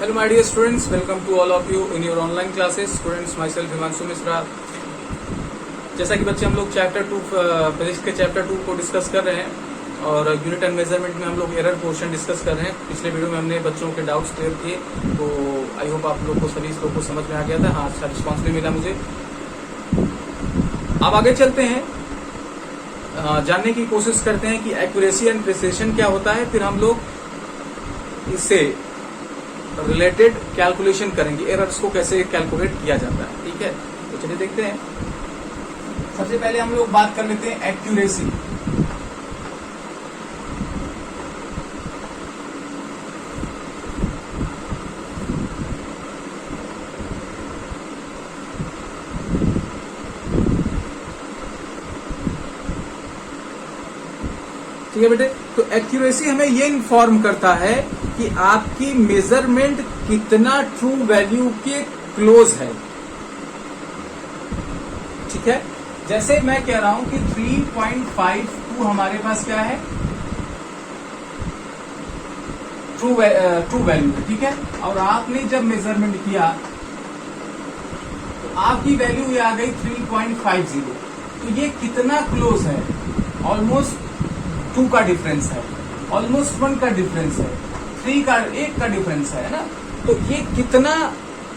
Hello my dear students, welcome to all of you in your online classes. Students, myself Himanshu Misra. जैसा कि बच्चे हम लोग chapter 2 physics के chapter 2 को डिस्कस कर रहे हैं और यूनिट एंड मेजरमेंट में हम लोग एरर पोर्शन डिस्कस कर रहे हैं। पिछले वीडियो में हमने बच्चों के डाउट्स क्लियर किए, तो आई होप आप लोग को सभी लोग को समझ में आ गया था। हाँ, अच्छा रिस्पॉन्स भी मिला मुझे। अब आगे चलते हैं, जानने की कोशिश करते हैं कि एक्यूरेसी एंड प्रिसिशन क्या होता है। फिर हम लोग इससे रिलेटेड कैलकुलेशन करेंगे, एरर्स को कैसे कैलकुलेट किया जाता है। ठीक है, तो चलिए देखते हैं। सबसे पहले हम लोग बात कर लेते हैं एक्यूरेसी। ठीक है बेटे, तो एक्यूरेसी हमें ये इन्फॉर्म करता है कि आपकी मेजरमेंट कितना ट्रू वैल्यू के क्लोज है। ठीक है, जैसे मैं कह रहा हूं कि 3.52 हमारे पास क्या है, ट्रू वैल्यू है। ठीक है, और आपने जब मेजरमेंट किया तो आपकी वैल्यू ये आ गई 3.50। तो ये कितना क्लोज है? ऑलमोस्ट 2 का डिफरेंस है, ऑलमोस्ट 1 का डिफरेंस है, 3 का 1 का डिफरेंस है ना। तो ये कितना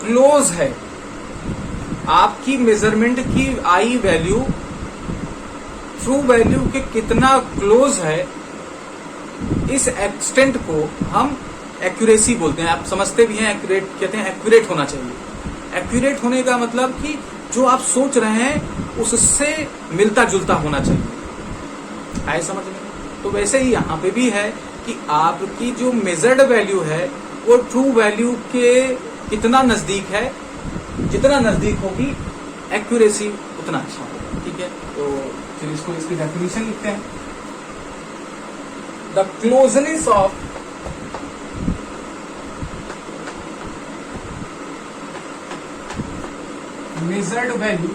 क्लोज है, आपकी मेजरमेंट की आई वैल्यू ट्रू वैल्यू के कितना क्लोज है, इस एक्सटेंट को हम एक्यूरेसी बोलते हैं। आप समझते भी हैं, एक्यूरेट कहते हैं, एक्यूरेट होना चाहिए। एक्यूरेट होने का मतलब कि जो आप सोच रहे हैं उससे मिलता जुलता होना चाहिए। आए समझ में? तो वैसे ही यहाँ पे भी है कि आपकी जो मेजर्ड वैल्यू है वो ट्रू वैल्यू के कितना नजदीक है। जितना नजदीक होगी एक्यूरेसी उतना अच्छा होगा। ठीक है, तो चलिए इसको इसकी डेफिनेशन लिखते हैं। The closeness of measured value,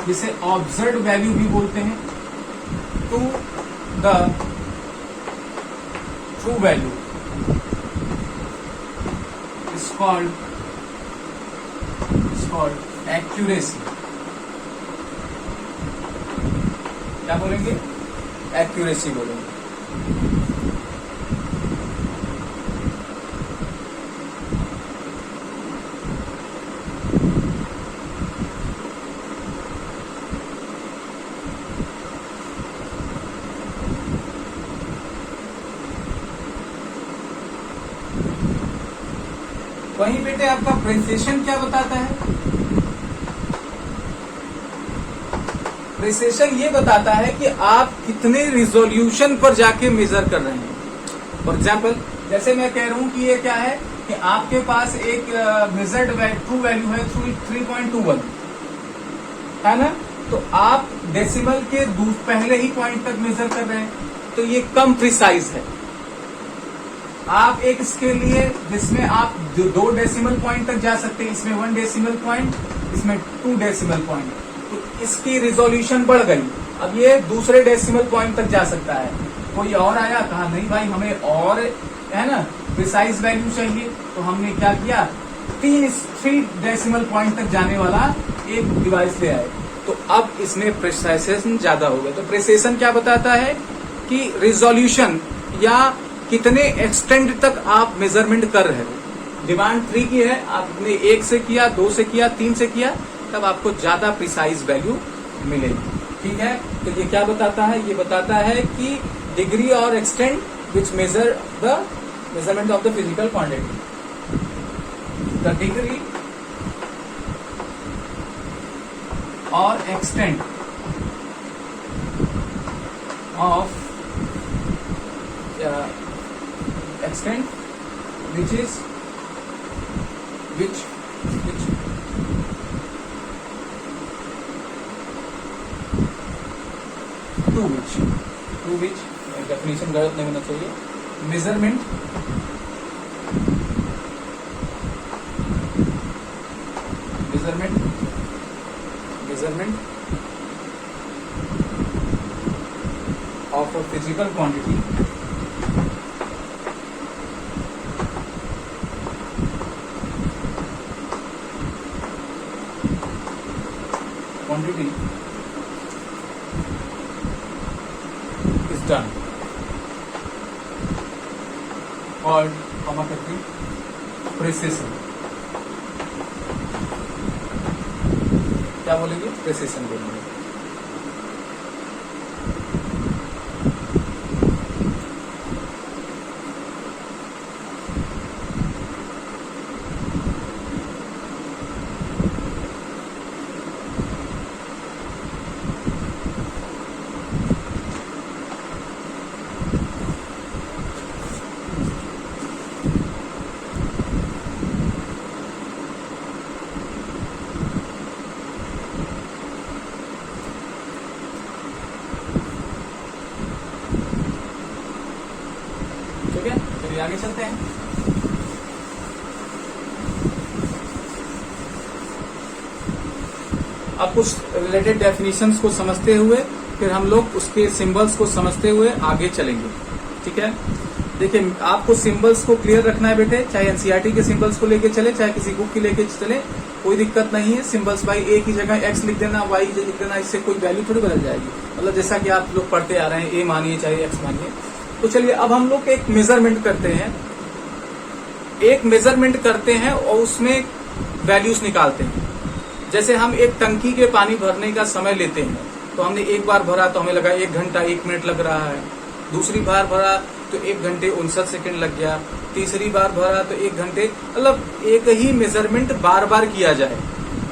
जिसे ऑब्जर्व्ड वैल्यू भी बोलते हैं, to the true value is called accuracy. क्या बोलेंगे? एक्यूरेसी बोलेंगे। वहीं बेटे आपका प्रिसिशन क्या बताता है? प्रिसिशन ये बताता है कि आप कितने रिजोल्यूशन पर जाके मेजर कर रहे हैं। फॉर एग्जाम्पल, जैसे मैं कह रहा हूं कि ये क्या है कि आपके पास एक मेजर्ड ट्रू वैल्यू है 3.21 है ना। तो आप डेसिमल के पहले ही पॉइंट तक मेजर कर रहे हैं, तो ये कम प्रिसाइज है। आप एक स्केल लिए जिसमें आप 2 डेसिमल पॉइंट तक जा सकते हैं, इसमें 1 डेसिमल पॉइंट, इसमें 2 डेसिमल पॉइंट, तो इसकी रिजोल्यूशन बढ़ गई। अब ये दूसरे डेसिमल पॉइंट तक जा सकता है। कोई और आया, कहा नहीं भाई हमें और है ना प्रिसाइज वैल्यू चाहिए, तो हमने क्या किया, 3 डेसिमल पॉइंट तक जाने वाला एक डिवाइस ले आए। तो अब इसमें प्रिसाइजेशन ज्यादा हो गया। तो प्रिसिशन क्या बताता है कि रिजोल्यूशन या कितने एक्सटेंड तक आप मेजरमेंट कर रहे हो। डिमांड 3 की है, आपने 1 से किया, 2 से किया, 3 से किया, तब आपको ज्यादा प्रिसाइज वैल्यू मिलेगी। ठीक है, तो ये क्या बताता है? ये बताता है कि डिग्री और extent which measure the measurement of the physical quantity. The degree और extent of extent which definition गलत नहीं होना चाहिए। Measurement of a physical quantity quantity is done और कॉमा करके प्रिसिशन, क्या बोलेंगे, प्रिसिशन बोलेंगे। ठीक है, चलिए आगे चलते हैं। अब कुछ रिलेटेड डेफिनेशंस को समझते हुए फिर हम लोग उसके सिंबल्स को समझते हुए आगे चलेंगे। ठीक है, देखिए आपको सिंबल्स को क्लियर रखना है बेटे, चाहे एनसीईआरटी के सिंबल्स को लेके चले चाहे किसी बुक की लेके चले, कोई दिक्कत नहीं है। सिंबल्स भाई एक ही जगह एक्स लिख देना, वाई लिख देना, इससे कोई वैल्यू थोड़ी बदल जाएगी। मतलब जैसा कि आप लोग पढ़ते आ रहे हैं, ए मानिए चाहे एक्स मानिए। तो चलिए अब हम लोग एक मेजरमेंट करते हैं, एक मेजरमेंट करते हैं और उसमें वैल्यूज निकालते हैं। जैसे हम एक टंकी के पानी भरने का समय लेते हैं, तो हमने एक बार भरा तो हमें लगा 1 घंटा 1 मिनट लग रहा है, दूसरी बार भरा तो 1 घंटे 59 सेकंड लग गया, तीसरी बार भरा तो 1 घंटे। मतलब एक ही मेजरमेंट बार बार किया जाए,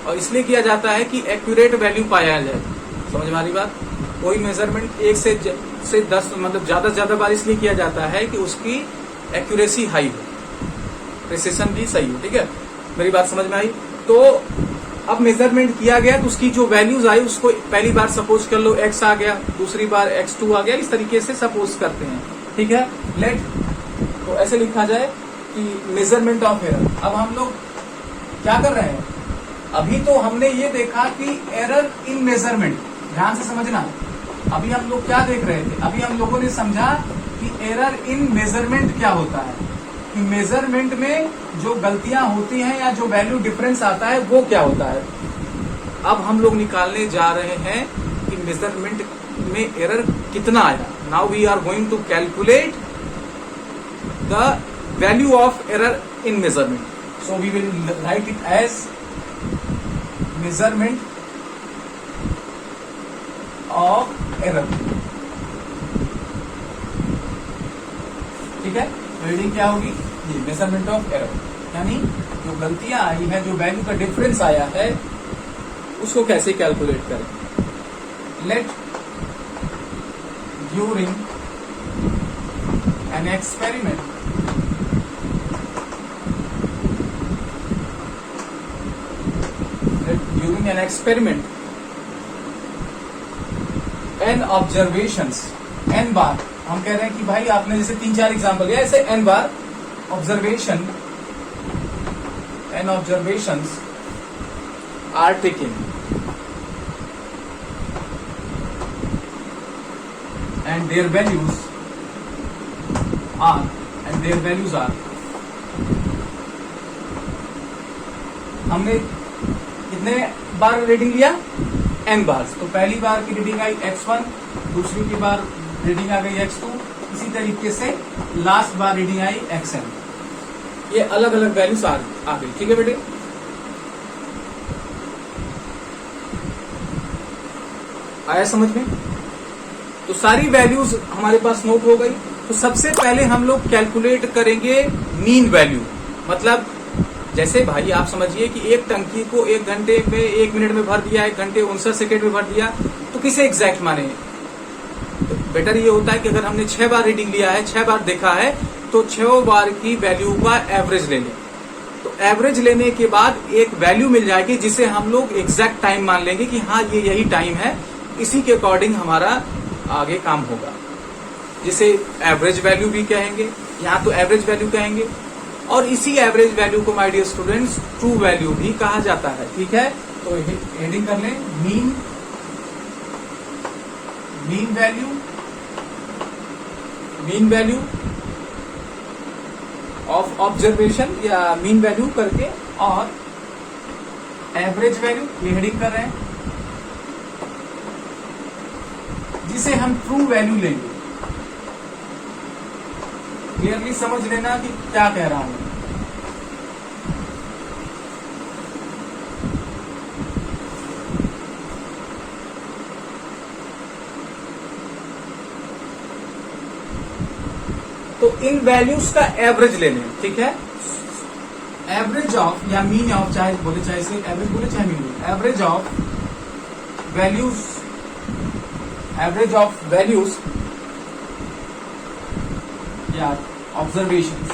और इसलिए किया जाता है कि एक्यूरेट वैल्यू पाया जाए। समझ में आ रही बात? कोई मेजरमेंट 1 से 10 मतलब ज्यादा से ज्यादा बार इसलिए किया जाता है कि उसकी एक्यूरेसी हाई हो, प्रिसिशन भी सही हो। ठीक है, मेरी बात समझ में आई? तो अब मेजरमेंट किया गया तो उसकी जो वैल्यूज आई उसको पहली बार सपोज कर लो x आ गया, दूसरी बार x2 आ गया, इस तरीके से सपोज करते हैं। ठीक है, लेट तो ऐसे लिखा जाए कि मेजरमेंट ऑफ एरर। अब हम लोग क्या कर रहे हैं, अभी तो हमने ये देखा कि एरर इन मेजरमेंट, ध्यान से समझना। अभी हम लोग क्या देख रहे थे, अभी हम लोगों ने समझा कि एरर इन मेजरमेंट क्या होता है, कि मेजरमेंट में जो गलतियां होती हैं या जो वैल्यू डिफरेंस आता है वो क्या होता है। अब हम लोग निकालने जा रहे हैं कि मेजरमेंट में एरर कितना आया। Now we are going to calculate the value of error in measurement. So we will write it as measurement of error. ठीक है, रीडिंग क्या होगी, ये मेजरमेंट ऑफ एरर, यानी जो गलतियां आई है, जो वैल्यू का डिफरेंस आया है, उसको कैसे कैलकुलेट करें। Let during an experiment an observations, n बार, हम कह रहे हैं कि भाई आपने जैसे 3-4 एग्जाम्पल लिया, ऐसे एन बार observation N observations are taken and their values are हमने कितने बार रीडिंग लिया, एन बार। तो पहली बार की रीडिंग आई x1, दूसरी की बार रीडिंग आ गई x2, इसी तरीके से last bar reading I xn। ये अलग अलग वैल्यूज आ गई। ठीक है बेटे, आया समझ में? तो सारी वैल्यूज हमारे पास नोट हो गई। तो सबसे पहले हम लोग कैलकुलेट करेंगे मीन वैल्यू। मतलब जैसे भाई आप समझिए कि एक टंकी को 1 घंटे में 1 मिनट में भर दिया, 1 घंटे 59 सेकेंड में भर दिया, तो किसे एग्जैक्ट माने? तो बेटर ये होता है कि अगर हमने 6 बार रीडिंग लिया है, 6 बार देखा है, तो 6 बार की वैल्यू का एवरेज ले लें। तो एवरेज लेने के बाद एक वैल्यू मिल जाएगी जिसे हम लोग एग्जैक्ट टाइम मान लेंगे कि हाँ ये यही टाइम है, इसी के अकॉर्डिंग हमारा आगे काम होगा, जिसे एवरेज वैल्यू भी कहेंगे, यहाँ तो एवरेज वैल्यू कहेंगे। और इसी एवरेज वैल्यू को my dear students true value भी कहा जाता है। ठीक है, तो हेडिंग कर लें मीन वैल्यू ऑफ ऑब्जर्वेशन या मीन वैल्यू करके, और एवरेज वैल्यू, ये हेडिंग कर रहे हैं जिसे हम ट्रू वैल्यू लेंगे। क्लियरली समझ लेना कि क्या कह रहा हूं। तो इन वैल्यूज का एवरेज ले लें, ठीक है। एवरेज ऑफ या मीन ऑफ, चाहे बोले चाहे इसे एवरेज बोले चाहे मीन बोले, average of values, average of values या ऑब्जर्वेशंस।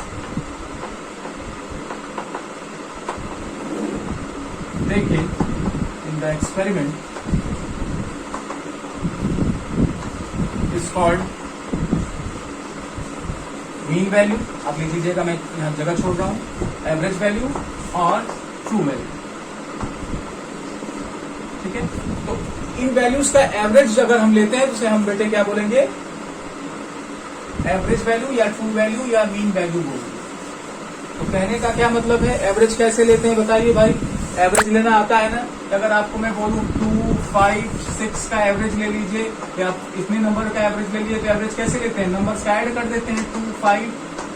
देखिए in the experiment is called mean value, आप लिख लीजिएगा, मैं यहां जगह छोड़ रहा हूं, एवरेज वैल्यू और ट्रू वैल्यू, ठीक है। तो इन वैल्यूज का एवरेज अगर हम लेते हैं तो उसे हम बेटे क्या बोलेंगे, एवरेज वैल्यू या ट्रू वैल्यू या मीन वैल्यू बोलेंगे। तो कहने का क्या मतलब है, एवरेज कैसे लेते हैं बताइए भाई। एवरेज लेना आता है ना, अगर आपको मैं बोलूं 2, 5, 6 का एवरेज ले लीजिए या आप इतने नंबर का एवरेज ले लीजिए, तो एवरेज कैसे लेते हैं, नंबर्स का ऐड कर देते हैं, 2, 5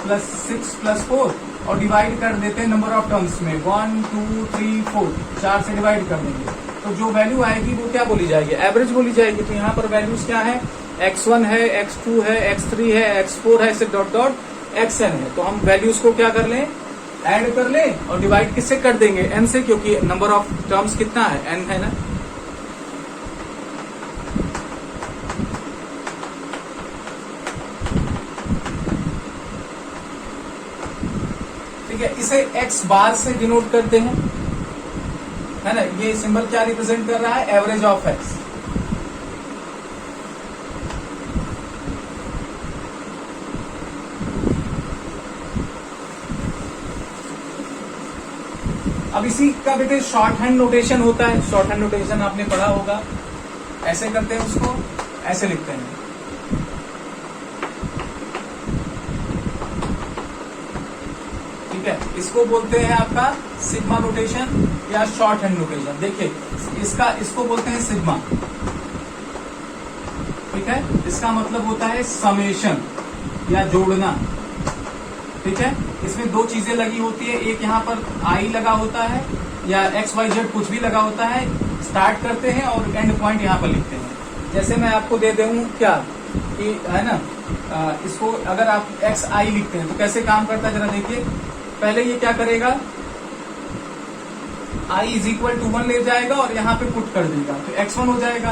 प्लस 6 प्लस 4 और डिवाइड कर देते हैं नंबर ऑफ टर्म्स में, 1, 2, 3, 4, 4 से डिवाइड कर देंगे। तो जो वैल्यू आएगी वो क्या बोली जाएगी, एवरेज बोली जाएगी। तो यहाँ पर वैल्यूज क्या है, x1 है, x2 है, x3 है, x4 है, ऐसे डॉट डॉट xn है। तो हम वैल्यूज को क्या कर लें, ऐड कर लें और डिवाइड किससे कर देंगे, n से, क्योंकि नंबर ऑफ टर्म्स कितना है, n है ना। ठीक है, इसे x बार से डिनोट करते हैं, है ना। ये सिंबल क्या रिप्रेजेंट कर रहा है, एवरेज ऑफ x। अब इसी का बेटे शॉर्ट हैंड नोटेशन होता है, शॉर्ट हैंड नोटेशन आपने पढ़ा होगा, ऐसे करते हैं उसको, ऐसे लिखते हैं, ठीक है। इसको बोलते हैं आपका सिग्मा नोटेशन या शॉर्ट हैंड नोटेशन। देखिए इसको बोलते हैं सिग्मा, ठीक है। इसका मतलब होता है समेशन या जोड़ना, ठीक है। इसमें दो चीजें लगी होती है, एक यहाँ पर आई लगा होता है या XYZ कुछ भी लगा होता है, स्टार्ट करते हैं और एंड पॉइंट यहाँ पर लिखते हैं। जैसे मैं आपको दे दूं क्या कि है ना, इसको अगर आप XI लिखते हैं तो कैसे काम करता है जरा देखिए। पहले ये क्या करेगा, I इज इक्वल टू 1 ले जाएगा और यहाँ पे पुट कर देगा, तो X1 हो जाएगा।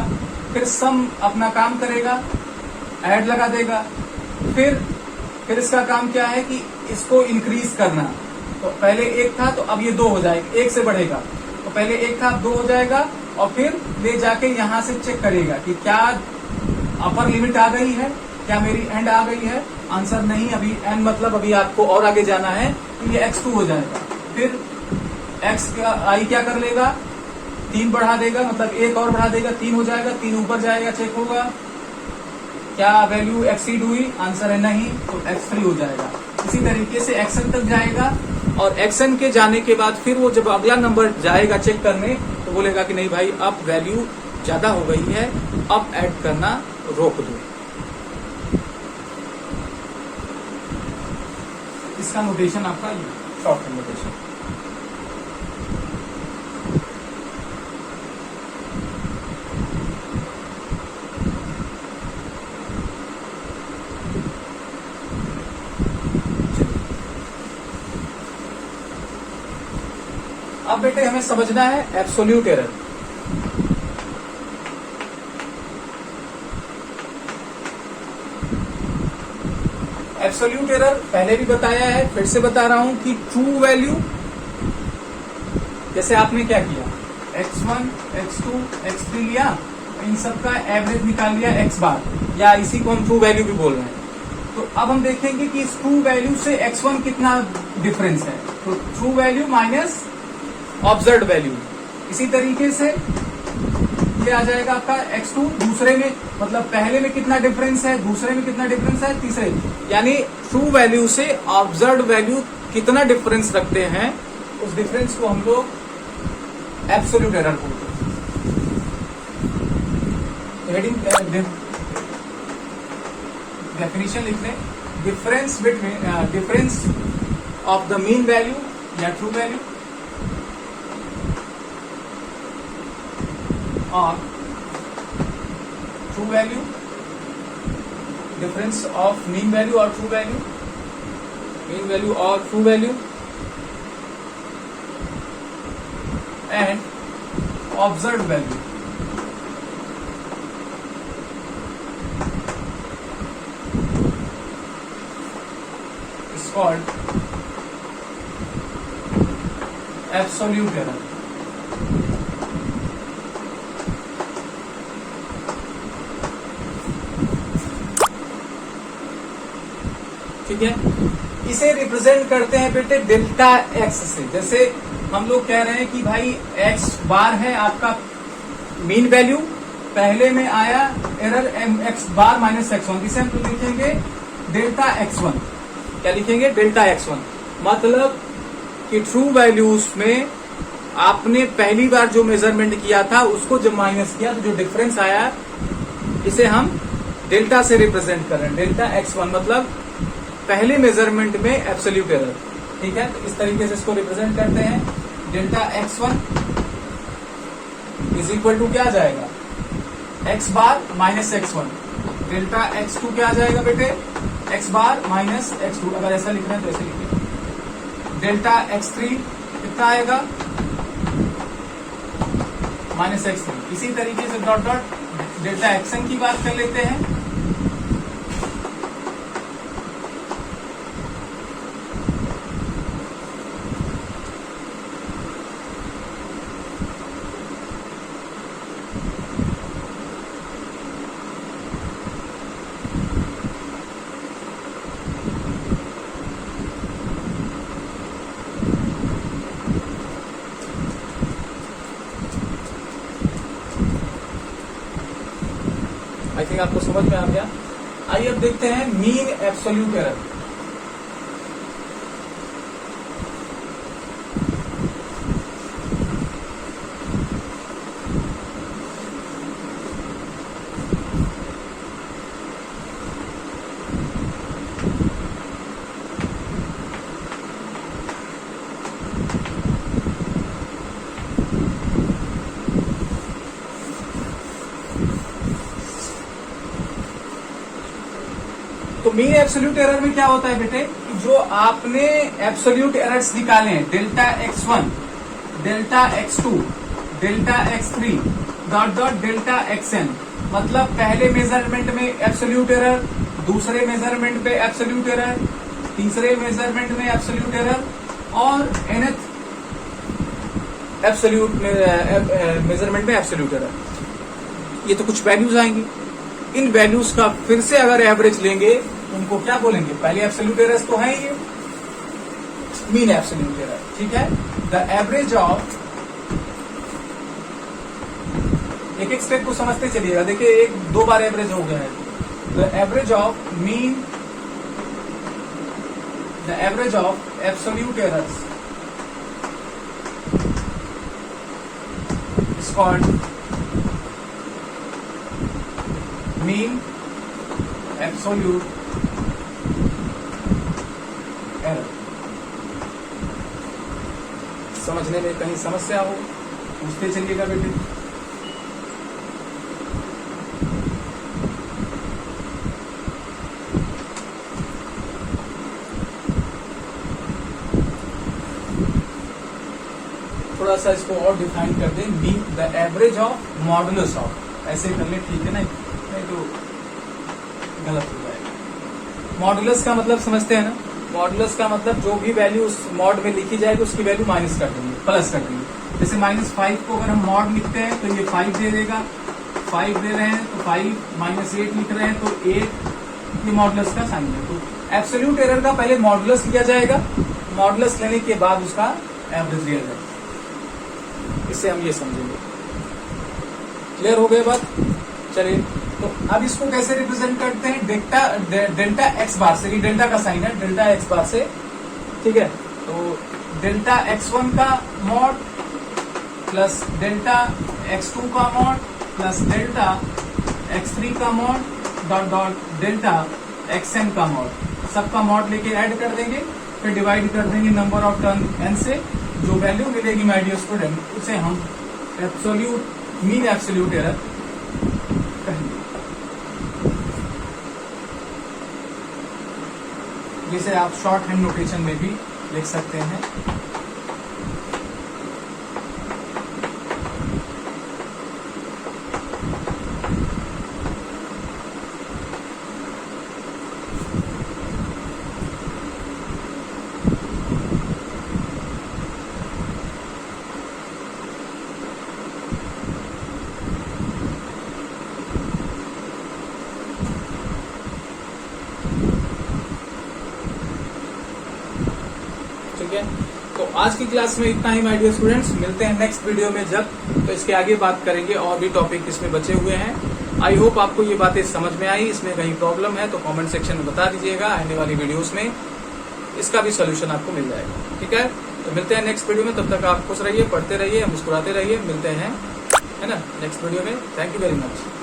फिर सम अपना काम करेगा, ऐड लगा देगा। फिर इसका काम क्या है कि इसको इंक्रीज करना। तो पहले 1 था तो अब ये 2 हो जाएगा, 1 से बढ़ेगा। तो पहले 1 था अब 2 हो जाएगा और फिर ले जाके यहां से चेक करेगा कि क्या अपर लिमिट आ गई है, क्या मेरी एंड आ गई है। आंसर नहीं, अभी एंड मतलब अभी आपको और आगे जाना है, तो ये x2 हो जाएगा। फिर x का i क्या कर लेगा, 3 बढ़ा देगा, मतलब 1 और बढ़ा देगा, 3 हो जाएगा। 3 ऊपर जाएगा, चेक होगा क्या वैल्यू एक्सीड हुई, आंसर है नहीं, तो x3 हो जाएगा। इसी तरीके से xn तक जाएगा और xn के जाने के बाद फिर वो जब अगला नंबर जाएगा चेक करने तो बोलेगा कि नहीं भाई अब वैल्यू ज्यादा हो गई है, अब ऐड करना रोक दो। इसका नोटेशन आपका शॉर्ट नोटेशन। अब बेटे हमें समझना है एब्सोल्यूट एरर। एब्सोल्यूट एरर पहले भी बताया है, फिर से बता रहा हूं कि ट्रू वैल्यू, जैसे आपने क्या किया, x1, x2, x3 लिया, इन सब का एवरेज निकाल लिया x बार, या इसी को हम ट्रू वैल्यू भी बोल रहे हैं। तो अब हम देखेंगे कि इस ट्रू वैल्यू से x1 कितना डिफरेंस है। तो true value minus observe value. इसी तरीके से ये आ जाएगा आपका x2 दूसरे में, मतलब पहले में कितना डिफरेंस है, दूसरे में कितना डिफरेंस है, तीसरे। यानी ट्रू वैल्यू से ऑब्जर्व वैल्यू कितना डिफरेंस रखते हैं, उस डिफरेंस को हम लोग एब्सोल्यूट एरर बोलते हैं। हेडिंग डेफिनेशन लिख लें, difference of the mean value या ट्रू वैल्यू और true value, difference of mean value और ट्रू वैल्यू, मीन वैल्यू और true value and observed value. Is called absolute error. ठीक है, इसे रिप्रेजेंट करते हैं बेटे डेल्टा एक्स से। जैसे हम लोग कह रहे हैं कि भाई एक्स बार है आपका मीन वैल्यू, पहले में आया error x bar minus X one, इसे हम लोग लिखेंगे डेल्टा एक्स वन। क्या लिखेंगे? Delta X one. मतलब कि ट्रू वैल्यूज में आपने पहली बार जो मेजरमेंट किया था उसको जब माइनस किया तो जो डिफरेंस आया, इसे हम डेल्टा से रिप्रेजेंट कर रहे हैं। डेल्टा एक्स वन मतलब पहले मेजरमेंट में एब्सोल्यूट एरर। ठीक है, तो इस तरीके से इसको रिप्रेजेंट करते हैं। Delta X one is equal to क्या आ जाएगा? X bar minus X one. Delta X two क्या आ जाएगा बेटे? X bar minus X two. अगर ऐसा लिखना है तो ऐसे लिखिए। डेल्टा एक्स थ्री कितना आएगा? Minus x three. इसी तरीके से डॉट डॉट डेल्टा एक्सन की बात कर लेते हैं। आई थिंक आपको समझ में आ गया। आइए अब देखते हैं मीन एब्सोल्यूट एरर। तो मीन एब्सोल्यूट एरर में क्या होता है बेटे कि जो आपने एब्सोल्यूट एरर्स निकाले हैं, delta X one, delta X two, delta X three, dot dot delta X N, मतलब पहले मेजरमेंट में एब्सोल्यूट एरर, दूसरे मेजरमेंट पे एब्सोल्यूट एरर, तीसरे मेजरमेंट में एब्सोल्यूट एरर और nth एब्सोल्यूट मेजरमेंट में एब्सोल्यूट एरर। ये तो कुछ वैल्यूज आएंगी। इन वैल्यूज का फिर से अगर एवरेज लेंगे उनको क्या बोलेंगे? पहले एब्सोल्यूट एरर्स तो है ये मीन एब्सोल्यूट एरर। ठीक है, द एवरेज ऑफ, एक एक स्टेप को समझते चलिएगा। देखिए एक दो बार एवरेज हो गया है। The average of mean, the average of absolute errors is called mean absolute error. समझने में कहीं समस्या हो पूछते चलिएगा बेटे। थोड़ा सा इसको और डिफाइन कर दें। Mean the average of modulus of, ऐसे कर ले, ठीक है ना? नहीं तो गलत हो जाएगा। मॉडुलस का मतलब समझते हैं ना? मॉडुलस का मतलब जो भी वैल्यू उस मॉड में लिखी जाएगी उसकी वैल्यू माइनस कर देंगे, प्लस कर देंगे। जैसे -5 को अगर हम मॉड लिखते हैं तो ये 5 दे देगा, 5 दे रहे हैं तो 5, -8 लिख रहे हैं तो 8, ये मॉडुलस का साइन है। तो एब्सोल्यूट एरर का पहले मॉडुलस लिया जाएगा, मॉडुलस लेने के बाद उसका एवरेज लिया जाएगा। इससे हम ये समझेंगे। क्लियर हो गई बात? चलिए, तो अब इसको कैसे रिप्रेजेंट करते हैं? डेल्टा एक्स बार से, ये डेल्टा का साइन है, डेल्टा एक्स बार से। ठीक है, तो डेल्टा x1 का मॉड प्लस डेल्टा x2 का मॉड प्लस डेल्टा x3 का mod dot dot delta xn का मॉड, सबका मॉड लेके ऐड कर देंगे, फिर डिवाइड कर देंगे नंबर ऑफ टर्न n से, जो वैल्यू मिलेगी माय डियर स्टूडेंट उसे हम एब्सोल्यूट मीन एब्सोल्यूट एरर कहेंगे। जिसे आप शॉर्ट हैंड नोटेशन में भी लिख सकते हैं। ठीक है, तो आज की क्लास में इतना ही माय डियर स्टूडेंट्स। मिलते हैं नेक्स्ट वीडियो में, जब तो इसके आगे बात करेंगे, और भी टॉपिक इसमें बचे हुए हैं। आई होप आपको ये बातें समझ में आई। इसमें कहीं प्रॉब्लम है तो कमेंट सेक्शन में बता दीजिएगा, आने वाली वीडियोस में इसका भी सोल्यूशन आपको मिल जाएगा। ठीक है, तो मिलते हैं नेक्स्ट वीडियो में, तब तक आप खुश रहिए, पढ़ते रहिए, मुस्कुराते रहिए। मिलते हैं, है ना, नेक्स्ट वीडियो में। Thank you very much.